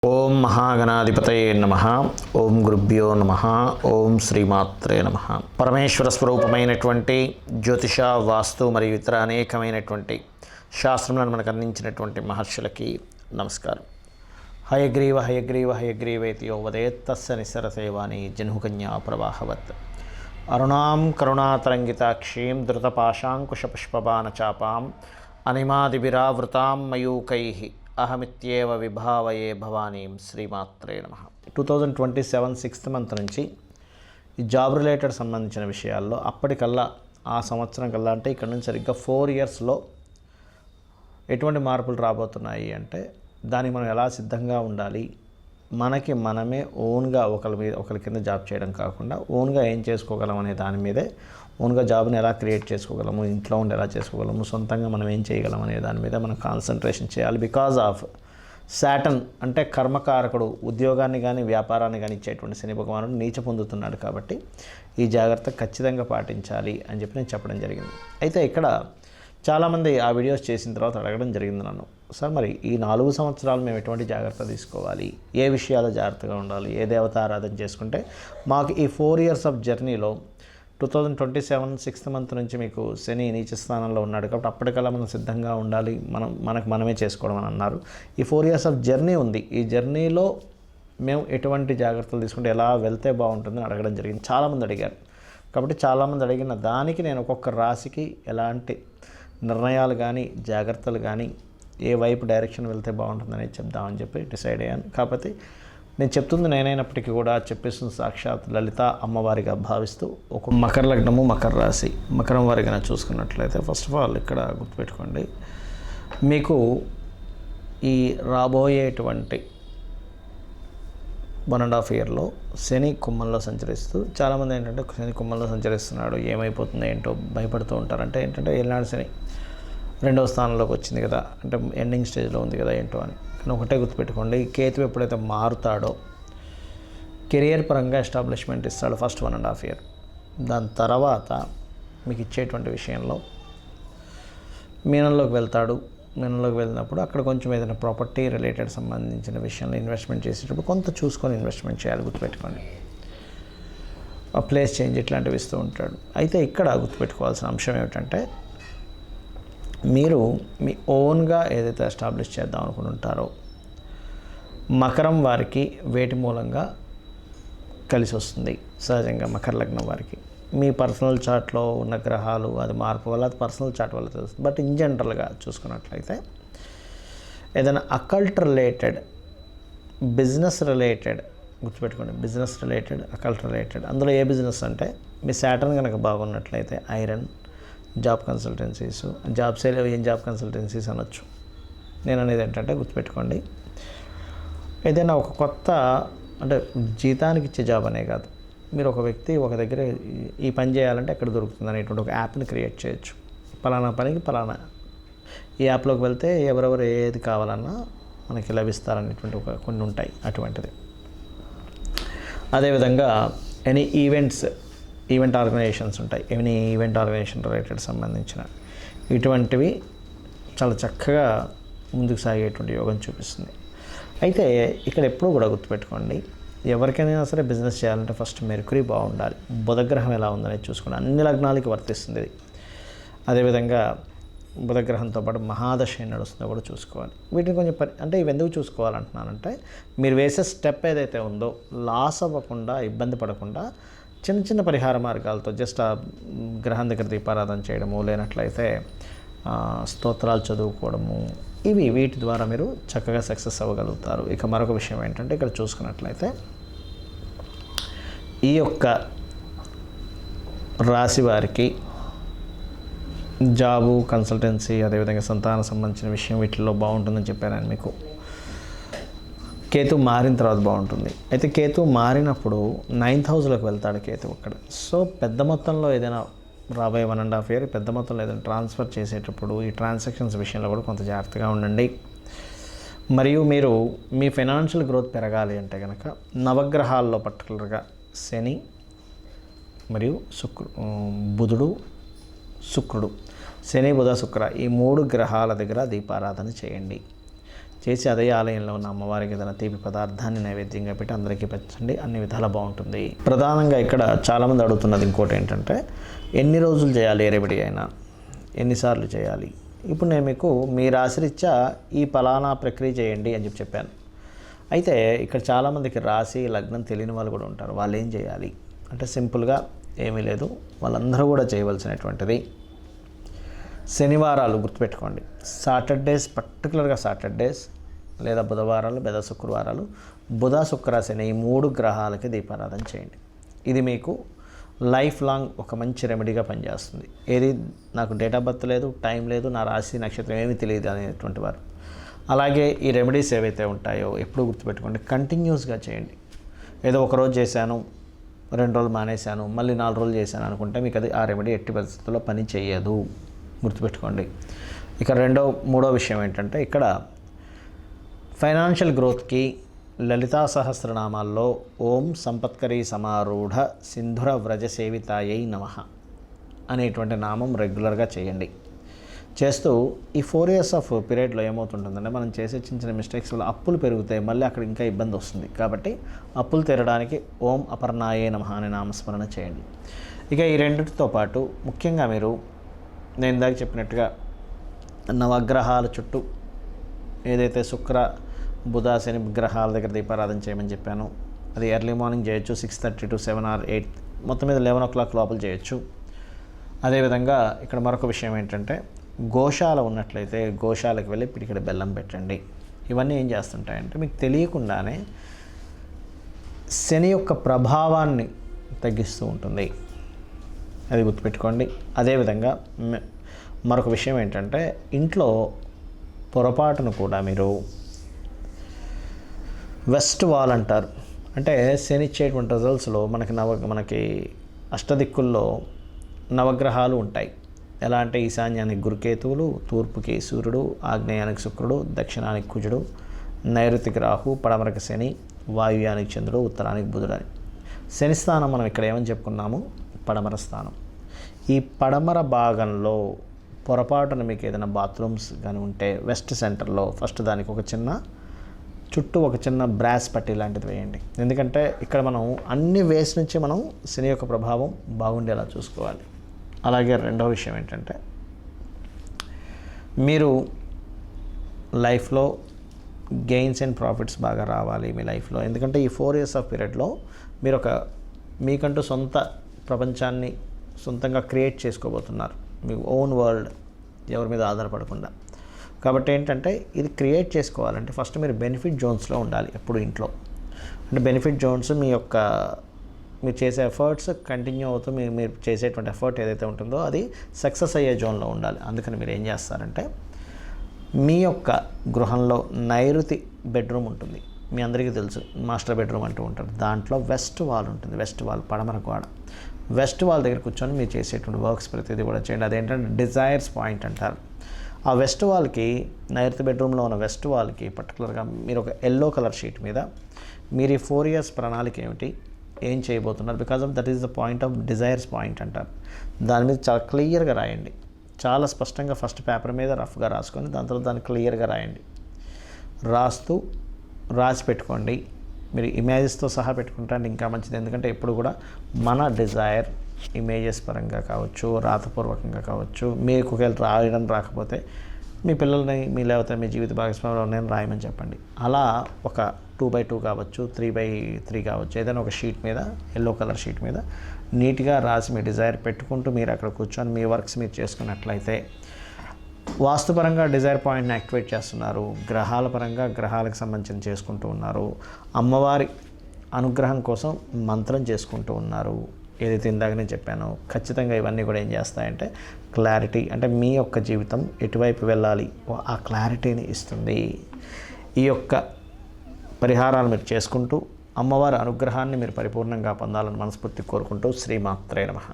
ఓం మహాగణాధిపతయే నమః. ఓం గురుభ్యో నమః. ఓం శ్రీమాత్రే నమః. పరమేశ్వర స్వరూపమైనటువంటి జ్యోతిష, వాస్తు మరియు ఇతర అనేకమైనటువంటి శాస్త్రములను మనకు అందించినటువంటి మహర్షులకి నమస్కారం. హయగ్రీవ హయగ్రీవ హయగ్రీవేతి యో వదేత్ తస్య నిస్సరసేవాని జహ్నుకన్యా ప్రవాహవత్. అరుణాం కరుణాతరంగితాక్షీం ధృతపాశాంకుశపుష్పబాణచాపాం అనిమాదిభిరావృతాం మయూకైః అహమిత్యేవ విభావయే భవానీం. శ్రీమాత్రే నమః. 2027 6th మంత్ నుంచి ఈ జాబ్ రిలేటెడ్ సంబంధించిన విషయాల్లో అప్పటికల్లా ఆ సంవత్సరం కల్లా అంటే ఇక్కడ నుంచి సరిగ్గా 4 yearsలో ఎటువంటి మార్పులు రాబోతున్నాయి అంటే దానికి మనం ఎలా సిద్ధంగా ఉండాలి, మనకి మనమే ఓన్గా ఒకరి కింద జాబ్ చేయడం కాకుండా ఓన్గా ఏం చేసుకోగలం అనే దాని మీదే, ఓన్గా జాబ్ని ఎలా క్రియేట్ చేసుకోగలము, ఇంట్లో ఉండి ఎలా చేసుకోగలము, సొంతంగా మనం ఏం చేయగలం అనే దాని మీద మనం కాన్సన్ట్రేషన్ చేయాలి. బికాజ్ ఆఫ్ శాటర్న్ అంటే కర్మకారకుడు ఉద్యోగాన్ని కానీ వ్యాపారాన్ని కానీ ఇచ్చేటువంటి శని భగవానుడు నీచ పొందుతున్నాడు. కాబట్టి ఈ జాగ్రత్త ఖచ్చితంగా పాటించాలి అని చెప్పి నేను చెప్పడం జరిగింది. అయితే ఇక్కడ చాలామంది ఆ వీడియోస్ చేసిన తర్వాత అడగడం జరిగింది నన్ను, సార్ మరి ఈ 4 సంవత్సరాలు మేము ఎటువంటి జాగ్రత్త తీసుకోవాలి, ఏ విషయాలు జాగ్రత్తగా ఉండాలి, ఏ దేవత ఆరాధన చేసుకుంటే మాకు ఈ 4 years ఆఫ్ జర్నీలో 2027 6th మంత్ నుంచి మీకు శని నీచ స్థానంలో ఉన్నాడు కాబట్టి అప్పటికల్లా మనం సిద్ధంగా ఉండాలి, మనకు మనమే చేసుకోవడం అని అన్నారు. ఈ 4 years ఆఫ్ జర్నీ ఉంది. ఈ జర్నీలో మేము ఎటువంటి జాగ్రత్తలు తీసుకుంటే ఎలా వెళ్తే బాగుంటుందని అడగడం జరిగింది. చాలామంది అడిగారు. కాబట్టి చాలామంది అడిగిన దానికి నేను ఒక్కొక్క రాశికి ఎలాంటి నిర్ణయాలు కానీ జాగ్రత్తలు కానీ ఏ వైపు డైరెక్షన్ వెళ్తే బాగుంటుందని చెప్దామని చెప్పి డిసైడ్ అయ్యాను. కాకపోతే నేను చెప్తుంది నేనైనప్పటికీ కూడా చెప్పేస్తుంది సాక్షాత్ లలిత అమ్మవారిగా భావిస్తూ ఒక మకర లగ్నము, మకర రాశి, మకరం వారిగా చూసుకున్నట్లయితే ఫస్ట్ ఆఫ్ ఆల్ ఇక్కడ గుర్తుపెట్టుకోండి, మీకు ఈ రాబోయేటువంటి 1.5 yearలో శని కుంభంలో సంచరిస్తూ, చాలామంది ఏంటంటే శని కుంభంలో సంచరిస్తున్నాడు ఏమైపోతుంది ఏంటో భయపడుతూ ఉంటారంటే ఏంటంటే ఏలినాడు శని 2వ స్థానంలోకి వచ్చింది కదా, అంటే ఎండింగ్ స్టేజ్లో ఉంది కదా ఏంటో అని. కానీ ఒకటే గుర్తుపెట్టుకోండి, కేతు ఎప్పుడైతే మారుతాడో కెరియర్ పరంగా ఎస్టాబ్లిష్మెంట్ ఇస్తాడు ఫస్ట్ 1.5 year. దాని తర్వాత మీకు ఇచ్చేటువంటి విషయంలో మీనంలోకి వెళ్తాడు. మీనంలోకి వెళ్ళినప్పుడు అక్కడ కొంచెం ఏదైనా ప్రాపర్టీ రిలేటెడ్ సంబంధించిన విషయంలో ఇన్వెస్ట్మెంట్ చేసేటప్పుడు కొంత చూసుకొని ఇన్వెస్ట్మెంట్ చేయాలి, గుర్తుపెట్టుకోండి. ఆ ప్లేస్ చేంజ్ ఇట్లాంటివి ఇస్తూ ఉంటాడు. అయితే ఇక్కడ గుర్తుపెట్టుకోవాల్సిన అంశం ఏమిటంటే మీరు మీ ఓన్గా ఏదైతే ఎస్టాబ్లిష్ చేద్దాం అనుకుని ఉంటారో మకరం వారికి వేటి మూలంగా కలిసి వస్తుంది. సహజంగా మకర లగ్నం వారికి మీ పర్సనల్ చార్ట్లో ఉన్న గ్రహాలు అది మార్పు వల్ల అది పర్సనల్ చార్ట్ వల్ల తెలుస్తుంది. బట్ ఇన్ జనరల్గా చూసుకున్నట్లయితే ఏదైనా అకల్ట్ రిలేటెడ్, బిజినెస్ రిలేటెడ్, గుర్తుపెట్టుకోండి బిజినెస్ రిలేటెడ్, అకల్ట్ రిలేటెడ్, అందులో ఏ బిజినెస్ అంటే మీ శాటర్న్ కనుక బాగున్నట్లయితే iron, job consultancies, job sale, ఏం జాబ్ కన్సల్టెన్సీస్ అనొచ్చు. నేను అనేది ఏంటంటే గుర్తుపెట్టుకోండి, ఏదైనా ఒక కొత్త అంటే జీతానికి ఇచ్చే జాబ్ అనే కాదు, మీరు ఒక వ్యక్తి ఒక దగ్గర ఈ పని చేయాలంటే ఎక్కడ దొరుకుతుంది అనేటువంటి ఒక యాప్ని క్రియేట్ చేయొచ్చు. పలానా పనికి పలానా ఈ యాప్లోకి వెళ్తే ఎవరెవరు ఏది కావాలన్నా మనకి లభిస్తారనేటువంటి కొన్ని ఉంటాయి అటువంటిది. అదేవిధంగా ఎనీ ఈవెంట్ ఆర్గనైజేషన్స్ ఉంటాయి, ఎనీ ఈవెంట్ ఆర్గనైజేషన్ రిలేటెడ్ సంబంధించిన ఇటువంటివి చాలా చక్కగా ముందుకు సాగేటువంటి యోగం చూపిస్తుంది. అయితే ఇక్కడ ఎప్పుడూ కూడా గుర్తుపెట్టుకోండి, ఎవరికైనా సరే బిజినెస్ చేయాలంటే ఫస్ట్ మెర్క్యూరీ బాగుండాలి, బుధగ్రహం ఎలా ఉందనేది చూసుకోండి. అన్ని లగ్నాలకి వర్తిస్తుంది ఇది. అదేవిధంగా బుధగ్రహంతో పాటు మహాదశ నడుస్తుందో కూడా చూసుకోవాలి. వీటిని కొంచెం అంటే ఇవి ఎందుకు చూసుకోవాలంటున్నానంటే మీరు వేసే స్టెప్ ఏదైతే ఉందో లాస్ అవ్వకుండా, ఇబ్బంది పడకుండా చిన్న చిన్న పరిహార మార్గాలతో జస్ట్ ఆ గ్రహం దగ్గర దీపారాధన చేయడము, లేనట్లయితే స్తోత్రాలు చదువుకోవడము, వీటి ద్వారా మీరు చక్కగా సక్సెస్ అవ్వగలుగుతారు. ఇక మరొక విషయం ఏంటంటే ఇక్కడ చూసుకున్నట్లయితే ఈ యొక్క రాశి వారికి జాబు, కన్సల్టెన్సీ, అదేవిధంగా సంతానం సంబంధించిన విషయం వీటిల్లో బాగుంటుందని చెప్పాను నేను మీకు. కేతు మారిన తర్వాత బాగుంటుంది. అయితే కేతు మారినప్పుడు 9th హౌస్లోకి వెళ్తాడు కేతు అక్కడ. సో పెద్ద మొత్తంలో ఏదైనా రాబోయే 1.5 year పెద్ద మొత్తంలో ఏదైనా ట్రాన్స్ఫర్ చేసేటప్పుడు ఈ ట్రాన్సాక్షన్స్ విషయంలో కూడా కొంత జాగ్రత్తగా ఉండండి. మరియు మీరు మీ ఫైనాన్షియల్ గ్రోత్ పెరగాలి అంటే కనుక నవగ్రహాల్లో పర్టికులర్గా శని మరియు బుధుడు, శుక్రుడు, శని, బుధ, శుక్ర ఈ 3 గ్రహాల దగ్గర దీపారాధన చేయండి. చేసి అదే ఆలయంలో ఉన్న అమ్మవారికి ఏదైనా తీపి పదార్థాన్ని నైవేద్యంగా పెట్టి అందరికీ పెట్టండి. అన్ని విధాలా బాగుంటుంది. ప్రధానంగా ఇక్కడ చాలామంది అడుగుతున్నది ఇంకోటి ఏంటంటే, ఎన్ని రోజులు చేయాలి ఏ రెమెడీ అయినా, ఎన్నిసార్లు చేయాలి? ఇప్పుడు నేను మీకు మీ రాశిరీత్యా ఈ ఫలానా ప్రక్రియ చేయండి అని చెప్పాను. అయితే ఇక్కడ చాలామందికి రాశి లగ్నం తెలియని వాళ్ళు కూడా ఉంటారు. వాళ్ళు ఏం చేయాలి అంటే సింపుల్గా ఏమీ లేదు. వాళ్ళందరూ కూడా చేయవలసినటువంటిది శనివారాలు గుర్తుపెట్టుకోండి. సాటర్డేస్, పర్టికులర్గా సాటర్డేస్ లేదా బుధవారాలు లేదా శుక్రవారాలు, బుధ శుక్ర శని ఈ 3 గ్రహాలకి దీపారాధన చేయండి. ఇది మీకు లైఫ్ లాంగ్ ఒక మంచి రెమెడీగా పనిచేస్తుంది. ఏది నాకు డేట్ ఆఫ్ బర్త్ లేదు, టైం లేదు, నా రాశి నక్షత్రం ఏమీ తెలియదు అనేటువంటి వారు. అలాగే ఈ రెమెడీస్ ఏవైతే ఉంటాయో ఎప్పుడు గుర్తుపెట్టుకోండి, కంటిన్యూస్గా చేయండి. ఏదో ఒకరోజు చేశాను, 2 రోజులు మానేశాను, మళ్ళీ 4 రోజులు చేశాను అనుకుంటే మీకు అది ఆ రెమెడీ ఎట్టి పరిస్థితుల్లో పని చేయదు. గుర్తుపెట్టుకోండి. ఇక మూడో విషయం ఏంటంటే, ఇక్కడ ఫైనాన్షియల్ గ్రోత్కి లలితా సహస్రనామాల్లో ఓం సంపత్కరీ సమారూఢ సింధుర వ్రజ సేవితాయై నమః అనేటువంటి నామం రెగ్యులర్గా చేయండి. చేస్తూ ఈ 4 years ఆఫ్ పీరియడ్లో ఏమవుతుంటుందంటే, మనం చేసే చిన్న చిన్న మిస్టేక్స్ వల్ల అప్పులు పెరుగుతాయి, మళ్ళీ అక్కడ ఇంకా ఇబ్బంది వస్తుంది. కాబట్టి అప్పులు తీరడానికి ఓం అపర్ణాయే నమః అనే నామస్మరణ చేయండి. ఇక ఈ రెండింటితో పాటు ముఖ్యంగా మీరు నేను ఇందాక చెప్పినట్టుగా నవగ్రహాల చుట్టూ ఏదైతే శుక్ర బుధ శని గ్రహాల దగ్గర దీపారాధన చేయమని చెప్పాను, అది ఎర్లీ మార్నింగ్ చేయొచ్చు, 6:30 to 7 or 8, మొత్తం మీద 11 o'clock లోపల చేయొచ్చు. అదేవిధంగా ఇక్కడ మరొక విషయం ఏంటంటే, గోశాల ఉన్నట్లయితే గోశాలకు వెళ్ళి పిడికెడు బెల్లం పెట్టండి. ఇవన్నీ ఏం చేస్తుంటాయంటే మీకు తెలియకుండానే శని యొక్క ప్రభావాన్ని తగ్గిస్తూ ఉంటుంది. అది గుర్తుపెట్టుకోండి. అదేవిధంగా మరొక విషయం ఏంటంటే, ఇంట్లో పొరపాటును కూడా మీరు వెస్ట్ వాల్ అంటారు. అంటే శని ఇచ్చేటువంటి రిజల్ట్స్లో మనకి అష్టదిక్కుల్లో నవగ్రహాలు ఉంటాయి. ఎలా అంటే ఈశాన్యానికి గురుకేతువులు, తూర్పుకి సూర్యుడు, ఆగ్నేయానికి శుక్రుడు, దక్షిణానికి కుజుడు, నైరుతికి రాహు, పడమరకి శని, వాయువ్యానికి చంద్రుడు, ఉత్తరానికి బుధుడు అని. శని స్థానం మనం ఇక్కడ ఏమని చెప్పుకున్నాము, పడమర స్థానం. ఈ పడమర భాగంలో పొరపాటున మీకు ఏదైనా బాత్రూమ్స్ కానీ ఉంటే వెస్ట్ సెంటర్లో ఫస్ట్ దానికి చుట్టూ ఒక చిన్న బ్రాస్ పట్టీ లాంటిది వేయండి. ఎందుకంటే ఇక్కడ మనం అన్ని వేస్ నుంచి మనం శని యొక్క ప్రభావం బాగుండేలా చూసుకోవాలి. అలాగే రెండవ విషయం ఏంటంటే, మీరు లైఫ్లో గెయిన్స్ అండ్ ప్రాఫిట్స్ బాగా రావాలి మీ లైఫ్లో. ఎందుకంటే ఈ 4 years ఆఫ్ పీరియడ్లో మీరు మీకంటూ సొంత ప్రపంచాన్ని సొంతంగా క్రియేట్ చేసుకోబోతున్నారు, మీ ఓన్ వరల్డ్, ఎవరి మీద ఆధారపడకుండా. కాబట్టి ఏంటంటే ఇది క్రియేట్ చేసుకోవాలంటే ఫస్ట్ మీరు బెనిఫిట్ జోన్స్లో ఉండాలి ఎప్పుడు ఇంట్లో. అంటే బెనిఫిట్ జోన్స్ మీరు చేసే ఎఫర్ట్స్ కంటిన్యూ అవుతూ మీరు చేసేటువంటి ఎఫర్ట్ ఏదైతే ఉంటుందో అది సక్సెస్ అయ్యే జోన్లో ఉండాలి. అందుకని మీరు ఏం చేస్తారంటే, మీ యొక్క గృహంలో నైరుతి బెడ్రూమ్ ఉంటుంది, మీ అందరికీ తెలుసు, మాస్టర్ బెడ్రూమ్ అంటూ ఉంటారు. దాంట్లో వెస్ట్ వాల్ ఉంటుంది, వెస్ట్ వాల్ పడమర గోడ. వెస్ట్ వాల్ దగ్గర కూర్చొని మీరు చేసేటువంటి వర్క్స్ ప్రతిదీ కూడా చేయండి. అదేంటంటే డిజైర్స్ పాయింట్ అంటారు. ఆ వెస్ట్ వాల్కి, నైరుతి బెడ్రూమ్లో ఉన్న వెస్ట్ వాల్కి పర్టికులర్గా మీరు ఒక ఎల్లో కలర్ షీట్ మీద మీరు ఈ 4 years ప్రణాళిక ఏం చేయబోతున్నారు, because of that is the point of desires point అంటారు. దాని మీద చాలా క్లియర్గా రాయండి, చాలా స్పష్టంగా ఫస్ట్ పేపర్ మీద రఫ్గా రాసుకొని దాని తర్వాత దాన్ని క్లియర్గా రాయండి. రాసి పెట్టుకోండి. మీరు ఇమేజెస్తో సహా పెట్టుకుంటే ఇంకా మంచిది. ఎందుకంటే ఎప్పుడు కూడా మన డిజైర్ ఇమేజెస్ పరంగా కావచ్చు, రాతపూర్వకంగా కావచ్చు, మీకు ఒకవేళ రాయడం రాకపోతే మీ పిల్లల్ని లేకపోతే మీ జీవిత భాగస్వామిలో నేను రాయమని చెప్పండి. అలా ఒక 2x2 కావచ్చు, 3x3 కావచ్చు, ఏదైనా ఒక షీట్ మీద, ఎల్లో కలర్ షీట్ మీద నీట్గా రాసి మీ డిజైర్ పెట్టుకుంటూ మీరు అక్కడ కూర్చొని మీ వర్క్స్ మీరు చేసుకున్నట్లయితే వాస్తుపరంగా డిజైర్ పాయింట్ని యాక్టివేట్ చేస్తున్నారు, గ్రహాల పరంగా గ్రహాలకు సంబంధించి చేసుకుంటూ ఉన్నారు, అమ్మవారి అనుగ్రహం కోసం మంత్రం చేసుకుంటూ ఉన్నారు. ఏదైతే ఇందాక నేను చెప్పానో ఖచ్చితంగా ఇవన్నీ కూడా ఏం చేస్తాయంటే క్లారిటీ, అంటే మీ యొక్క జీవితం ఎటువైపు వెళ్ళాలి ఆ క్లారిటీని ఇస్తుంది. ఈ యొక్క పరిహారాలు మీరు చేసుకుంటూ అమ్మవారి అనుగ్రహాన్ని మీరు పరిపూర్ణంగా పొందాలని మనస్ఫూర్తి కోరుకుంటూ శ్రీమాత్రే నమః.